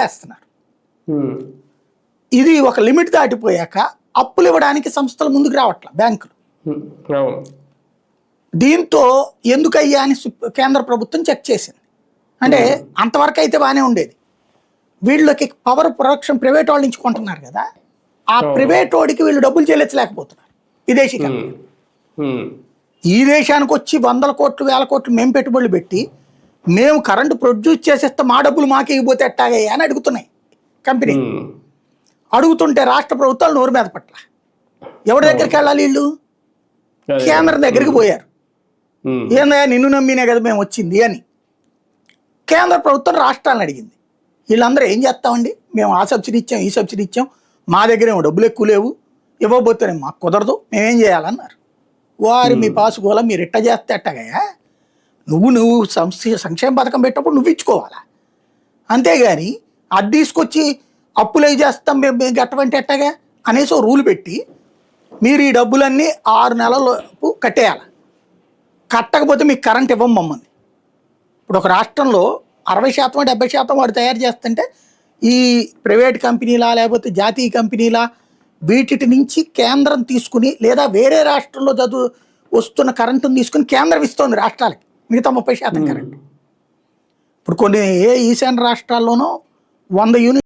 చేస్తున్నారు. ఇది ఒక లిమిట్ దాటిపోయాక అప్పులు ఇవ్వడానికి సంస్థలు ముందుకు రావట్ల బ్యాంకులు. దీంతో ఎందుకయ్యా అని కేంద్ర ప్రభుత్వం చెక్ చేసింది. అంటే అంతవరకు అయితే బాగానే ఉండేది. వీళ్ళకి పవర్ ప్రొడక్షన్ ప్రైవేట్ వాళ్ళ నుంచి కొంటున్నారు కదా, ఆ ప్రైవేట్ వాడికి వీళ్ళు డబ్బులు చెల్లించలేకపోతున్నారు విదేశీ కంపెనీ. ఈ దేశానికి వచ్చి 100 కోట్లు 1000 కోట్లు మేము పెట్టుబడులు పెట్టి మేము కరెంటు ప్రొడ్యూస్ చేసేస్తే మా డబ్బులు మాకే ఇవ్వబోతే ఎట్టాగయ్యా అని అడుగుతున్నాయి కంపెనీ. అడుగుతుంటే రాష్ట్ర ప్రభుత్వాలు నోరు మీద పట్ల ఎవరి దగ్గరికి వెళ్ళాలి? వీళ్ళు కేంద్రం దగ్గరికి పోయారు. ఏందయ్యా నిన్ను నమ్మినే కదా మేము వచ్చింది అని కేంద్ర ప్రభుత్వం రాష్ట్రాలను అడిగింది. వీళ్ళందరూ ఏం చేస్తామండి, మేము ఆ సబ్సిడీ ఇచ్చాం ఈ సబ్సిడీ ఇచ్చాం, మా దగ్గర ఏమో డబ్బులు ఎక్కువ లేవు, ఇవ్వబోతేనే మాకు కుదరదు, మేమేం చేయాలన్నారు. వారు మీ పాసుకోవాల మీరు ఇట్ట చేస్తే ఎట్టగయా, నువ్వు సంక్షేమ పథకం పెట్టినప్పుడు నువ్వు ఇచ్చుకోవాలా, అంతేగాని అది తీసుకొచ్చి అప్పులు అవి చేస్తాం మేము గట్టవంటే ఎట్టగా అనేసి రూల్ పెట్టి మీరు ఈ డబ్బులన్నీ 6 నెలలలోపు కట్టేయాలి, కట్టకపోతే మీకు కరెంట్ ఇవ్వం మమ్మల్ని. ఇప్పుడు ఒక రాష్ట్రంలో 60% 70% వాడు తయారు చేస్తుంటే ఈ ప్రైవేట్ కంపెనీలా లేకపోతే జాతీయ కంపెనీలా వీటి నుంచి కేంద్రం తీసుకుని లేదా వేరే రాష్ట్రంలో వస్తున్న కరెంటును తీసుకుని కేంద్రం ఇస్తుంది రాష్ట్రాలకి మిగతా 30% కరెంటు. ఇప్పుడు కొన్ని ఈశాన్య రాష్ట్రాల్లోనూ 100 యూనిట్